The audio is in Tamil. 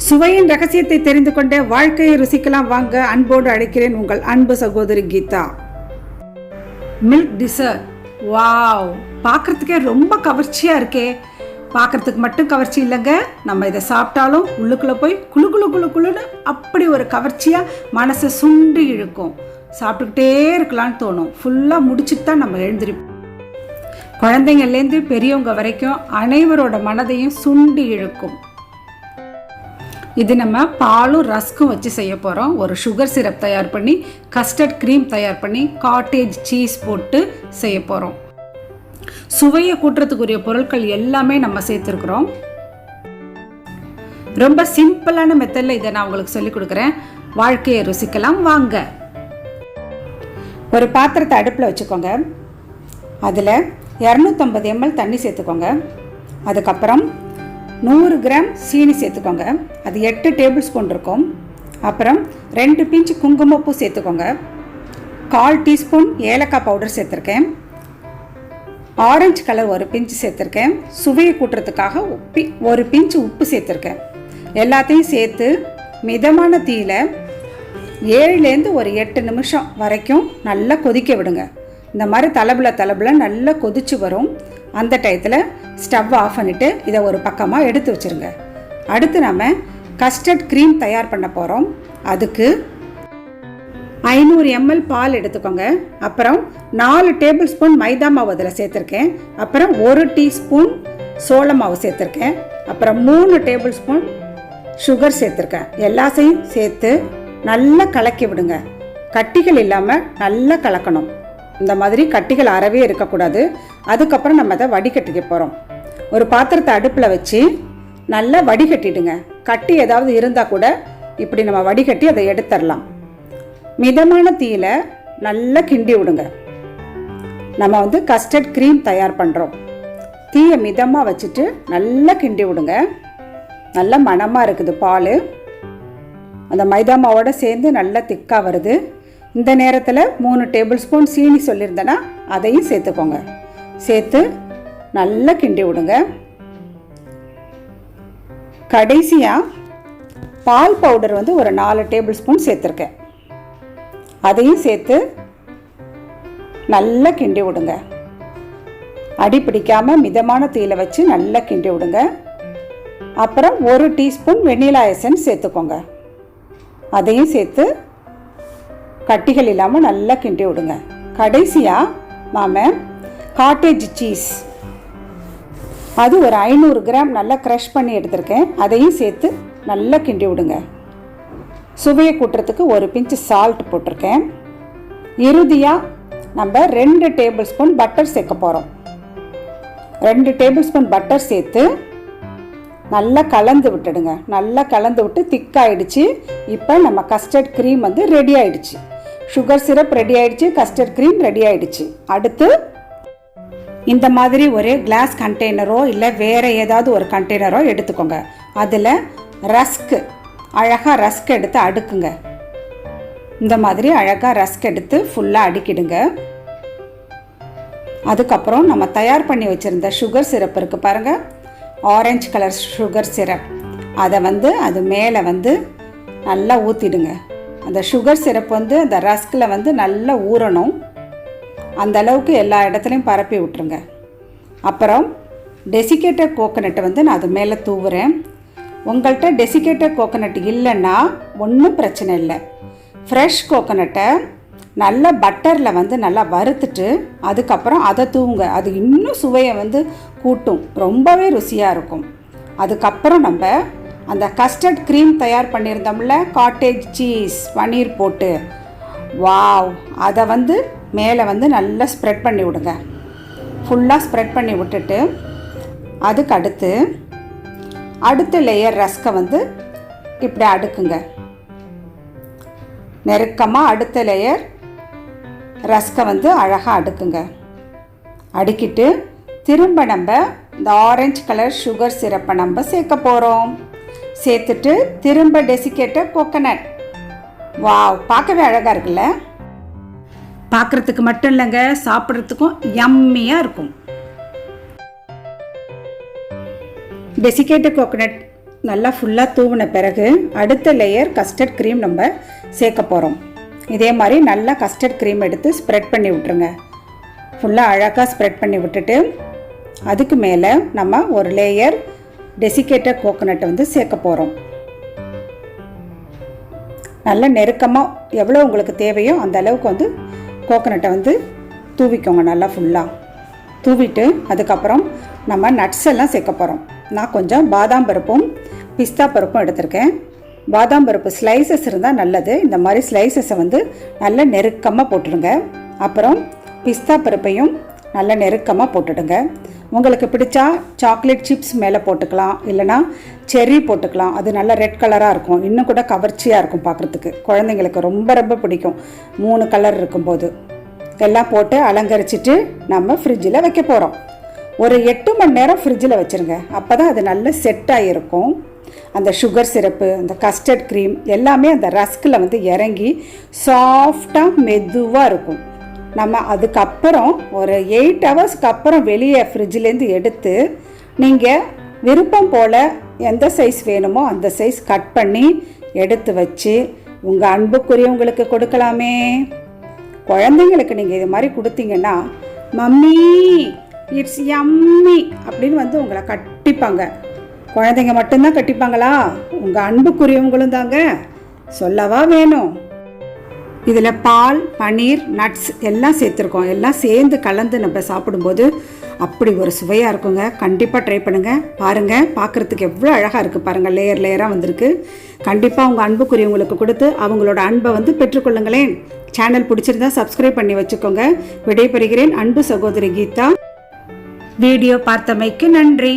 சுவையின் ரகசியத்தை தெரிந்து கொண்ட வாழ்க்கையை ருசிக்கலாம் வாங்க. அன்போடு அழைக்கிறேன் உங்கள் அன்பு சகோதரி கீதா. Milk dessert. வாவ், பார்க்குறதுக்கே ரொம்ப கவர்ச்சியாக இருக்கே. பார்க்குறதுக்கு மட்டும் கவர்ச்சி இல்லைங்க, நம்ம இதை சாப்பிட்டாலும் உள்ளுக்குள்ளே போய் குளு குளு குளு குளுன்னு அப்படி ஒரு கவர்ச்சியாக மனசை சுண்டி இழுக்கும். சாப்பிட்டுக்கிட்டே இருக்கலான்னு தோணும். ஃபுல்லாக முடிச்சுட்டு தான் நம்ம எழுந்திருப்போம். குழந்தைங்கள்லேருந்து பெரியவங்க வரைக்கும் அனைவரோட மனதையும் சுண்டி இழுக்கும். இது நம்ம பாலும் ரஸ்க்கும் வச்சு செய்ய போகிறோம். ஒரு சுகர் சிரப் தயார் பண்ணி, கஸ்டர்ட் க்ரீம் தயார் பண்ணி, காட்டேஜ் சீஸ் போட்டு செய்ய போகிறோம். சுவையை கூட்டுறதுக்குரிய பொருட்கள் எல்லாமே நம்ம சேர்த்துருக்குறோம். ரொம்ப சிம்பிளான மெத்தடில் இதை நான் உங்களுக்கு சொல்லிக் கொடுக்குறேன். வாழ்க்கையை ருசிக்கலாம் வாங்க. ஒரு பாத்திரத்தை அடுப்பில் வச்சுக்கோங்க. அதில் 250 ml தண்ணி சேர்த்துக்கோங்க. அதுக்கப்புறம் 100 கிராம் சீனி சேர்த்துக்கோங்க. அது 8 டேபிள் ஸ்பூன் இருக்கும். அப்புறம் 2 பிஞ்ச் குங்குமப்பூ சேர்த்துக்கோங்க. 1/4 டீஸ்பூன் ஏலக்காய் பவுடர் சேர்த்துருக்கேன். ஆரஞ்சு கலர் 1 பிஞ்ச் சேர்த்துருக்கேன். சுவையை கூட்டுறதுக்காக 1 பிஞ்ச் உப்பு சேர்த்துருக்கேன். எல்லாத்தையும் சேர்த்து மிதமான தீயில 7லேருந்து ஒரு 8 நிமிஷம் வரைக்கும் நல்லா கொதிக்க விடுங்க. இந்த மாதிரி தலபுல நல்லா கொதிச்சு வரும். அந்த டயத்தில் ஸ்டவ் ஆஃப் பண்ணிவிட்டு இதை ஒரு பக்கமாக எடுத்து வச்சுருங்க. அடுத்து நம்ம கஸ்டர்ட் க்ரீம் தயார் பண்ண போகிறோம். அதுக்கு 500 ml பால் எடுத்துக்கோங்க. அப்புறம் 4 டேபிள் ஸ்பூன் மைதா மாவு அதில் சேர்த்துருக்கேன். அப்புறம் 1 டீஸ்பூன் சோள மாவு சேர்த்துருக்கேன். அப்புறம் 3 டேபிள் ஸ்பூன் சுகர் சேர்த்துருக்கேன். எல்லாத்தையும் சேர்த்து நல்லா கலக்கி விடுங்க. கட்டிகள் இல்லாமல் நல்லா கலக்கணும். இந்த மாதிரி கட்டிகள் அறவே இருக்கக்கூடாது. அதுக்கப்புறம் நம்ம அதை வடிகட்டிக்க போகிறோம். ஒரு பாத்திரத்தை அடுப்பில் வச்சு நல்லா வடிகட்டிடுங்க. கட்டி ஏதாவது இருந்தால் கூட இப்படி நம்ம வடிகட்டி அதை எடுத்துடலாம். மிதமான தீயில நல்லா கிண்டி விடுங்க. நம்ம கஸ்டர்ட் க்ரீம் தயார் பண்ணுறோம். தீயை மிதமாக வச்சுட்டு நல்லா கிண்டி விடுங்க. நல்ல மணமாக இருக்குது பால். அந்த மைதா மாவோட சேர்ந்து நல்லா திக்காக வருது. இந்த நேரத்தில் 3 டேபிள் ஸ்பூன் சீனி சொல்லியிருந்தேன்னா அதையும் சேர்த்துக்கோங்க. சேர்த்து நல்லா கிண்டி விடுங்க. கடைசியாக பால் பவுடர் ஒரு 4 டேபிள் ஸ்பூன் சேர்த்துருக்கேன். அதையும் சேர்த்து நல்லா கிண்டி விடுங்க. அடி பிடிக்காமல் மிதமான தீயில வச்சு நல்லா கிண்டி விடுங்க. அப்புறம் 1 டீஸ்பூன் வெண்ணிலா எசன்ஸ் சேர்த்துக்கோங்க. அதையும் சேர்த்து கட்டிகள் இல்லாமல் நல்லா கிண்டி விடுங்க. கடைசியாக நாம் காட்டேஜ் சீஸ், அது ஒரு 500 கிராம் நல்லா க்ரஷ் பண்ணி எடுத்திருக்கேன். அதையும் சேர்த்து நல்லா கிண்டி விடுங்க. சுவையை கூட்டுறதுக்கு 1 பிஞ்ச் சால்ட் போட்டிருக்கேன். இறுதியாக நம்ம 2 டேபிள் ஸ்பூன் பட்டர் சேர்க்க போகிறோம். 2 டேபிள் ஸ்பூன் பட்டர் சேர்த்து நல்லா கலந்து விட்டுடுங்க. நல்லா கலந்து விட்டு திக்காயிடுச்சு. இப்போ நம்ம கஸ்டர்ட் க்ரீம் ரெடி ஆயிடுச்சு. சுகர் சிரப் ரெடி ஆயிடுச்சு. கஸ்டர்ட் க்ரீம் ரெடி ஆயிடுச்சு. அடுத்து இந்த மாதிரி ஒரு கிளாஸ் கண்டெய்னரோ இல்லை வேறு ஏதாவது ஒரு கண்டெய்னரோ எடுத்துக்கோங்க. அதில் ரஸ்க்கு, அழகாக ரஸ்க் எடுத்து அடுக்குங்க. இந்த மாதிரி அழகாக ரஸ்க் எடுத்து ஃபுல்லாக அடுக்கிடுங்க. அதுக்கப்புறம் நம்ம தயார் பண்ணி வச்சுருந்த சுகர் சிரப் இருக்குது பாருங்கள், ஆரஞ்சு கலர் சுகர் சிரப், அதை அது மேலே நல்லா ஊற்றிடுங்க. அந்த சுகர் சிரப் அந்த ரஸ்கில் நல்லா ஊறணும். அந்த அளவுக்கு எல்லா இடத்துலையும் பரப்பி விட்டுருங்க. அப்புறம் டெசிகேட்டட் கோகோனட்டை நான் அது மேலே தூவுறேன். உங்கள்கிட்ட டெசிகேட்டட் கோகோனட் இல்லைன்னா ஒன்றும் பிரச்சனை இல்லை. ஃப்ரெஷ் கோகோனட்டை நல்லா பட்டரில் நல்லா வறுத்துட்டு அதுக்கப்புறம் அதை தூவுங்க. அது இன்னும் சுவையை கூட்டும். ரொம்பவே ருசியாக இருக்கும். அதுக்கப்புறம் நம்ம அந்த கஸ்டர்ட் க்ரீம் தயார் பண்ணியிருந்தோம்ல, காட்டேஜ் சீஸ் பன்னீர் போட்டு, வாவ், அதை மேலே நல்லா ஸ்ப்ரெட் பண்ணி விடுங்க. ஃபுல்லாக ஸ்ப்ரெட் பண்ணி விட்டுட்டு அதுக்கு அடுத்த லேயர் ரஸ்கை இப்படி அடுக்குங்க. நெருக்கமாக அடுத்த லேயர் ரஸ்கை அழகாக அடுக்குங்க. அடுக்கிட்டு திரும்ப நம்ம இந்த ஆரஞ்சு கலர் சுகர் சிரப்பை நம்ம சேர்க்க போகிறோம். சேர்த்துட்டு திரும்ப டெசிகேட்டட் கோகோனட். வாவ், பார்க்கவே அழகாக இருக்குல்ல. பார்க்குறதுக்கு மட்டும் இல்லைங்க, சாப்பிட்றதுக்கும் யம்மியாக இருக்கும். டெசிகேட்டட் கோகோனட் நல்லா ஃபுல்லாக தூவின பிறகு அடுத்த லேயர் கஸ்டர்ட் க்ரீம் நம்ம சேர்க்க போகிறோம். இதே மாதிரி நல்லா கஸ்டர்ட் க்ரீம் எடுத்து ஸ்ப்ரெட் பண்ணி விட்டுருங்க. ஃபுல்லாக அழகாக ஸ்ப்ரெட் பண்ணி விட்டுட்டு அதுக்கு மேலே நம்ம ஒரு லேயர் டெசிகேட்டட் கோகோனட்டை வந்து சேர்க்க போகிறோம். நல்லா நெருக்கமாக எவ்வளோ உங்களுக்கு தேவையோ அந்த அளவுக்கு வந்து கோகோனட்டை வந்து தூவிக்கோங்க. நல்லா ஃபுல்லாக தூவிட்டு அதுக்கப்புறம் நம்ம நட்ஸ் எல்லாம் சேர்க்க போகிறோம். நான் கொஞ்சம் பாதாம் பருப்பும் பிஸ்தா பருப்பும் எடுத்திருக்கேன். பாதாம் பருப்பு ஸ்லைசஸ் இருந்தால் நல்லது. இந்த மாதிரி ஸ்லைசஸை வந்து நல்லா நெருக்கமாக போட்டுடுங்க. அப்புறம் பிஸ்தா பருப்பையும் நல்லா நெருக்கமாக போட்டுடுங்க. உங்களுக்கு பிடிச்சா சாக்லேட் சிப்ஸ் மேலே போட்டுக்கலாம், இல்லைனா செர்ரி போட்டுக்கலாம். அது நல்லா ரெட் கலராக இருக்கும், இன்னும் கூட கவர்ச்சியாக இருக்கும் பார்க்குறதுக்கு. குழந்தைங்களுக்கு ரொம்ப ரொம்ப பிடிக்கும் 3 கலர் இருக்கும்போது. எல்லாம் போட்டு அலங்கரிச்சிட்டு நம்ம ஃப்ரிட்ஜில் வைக்க போகிறோம். ஒரு 8 மணி நேரம் ஃப்ரிட்ஜில் வச்சுருங்க. அப்போ தான் அது நல்ல செட் ஆகிருக்கும். அந்த சுகர் சிரப்பு, அந்த கஸ்டர்ட் க்ரீம் எல்லாமே அந்த ரஸ்கில் வந்து இறங்கி சாஃப்டாக மெதுவாக இருக்கும். நம்ம அதுக்கப்புறம் ஒரு 8 ஹவர்ஸ்க்கு அப்புறம் வெளியே ஃப்ரிட்ஜிலேருந்து எடுத்து நீங்கள் விருப்பம் போல் எந்த சைஸ் வேணுமோ அந்த சைஸ் கட் பண்ணி எடுத்து வச்சு உங்கள் அன்புக்குரியவங்களுக்கு கொடுக்கலாமே. குழந்தைங்களுக்கு நீங்கள் இது மாதிரி கொடுத்தீங்கன்னா மம்மி இட்ஸ் யம்மி அப்படின்னு வந்து உங்களை கட்டிப்பாங்க. குழந்தைங்க மட்டும்தான் கட்டிப்பாங்களா? உங்கள் அன்புக்குரியவங்களும் தாங்க, சொல்லவா வேணும். இதில் பால், பன்னீர், நட்ஸ் எல்லாம் சேர்த்துருக்கோம். எல்லாம் சேர்ந்து கலந்து நம்ம சாப்பிடும்போது அப்படி ஒரு சுவையாக இருக்குங்க. கண்டிப்பாக ட்ரை பண்ணுங்கள். பாருங்கள், பார்க்குறதுக்கு எவ்வளோ அழகாக இருக்குது பாருங்கள். லேயர் லேயராக வந்திருக்கு. கண்டிப்பாக உங்கள் அன்புக்குரியவங்களுக்கு கொடுத்து அவங்களோட அன்பை வந்து பெற்றுக்கொள்ளுங்களேன். சேனல் பிடிச்சிருந்தா சப்ஸ்கிரைப் பண்ணி வச்சுக்கோங்க. விடைபெறுகிறேன். அன்பு சகோதரி கீதா. வீடியோ பார்த்தமைக்கு நன்றி.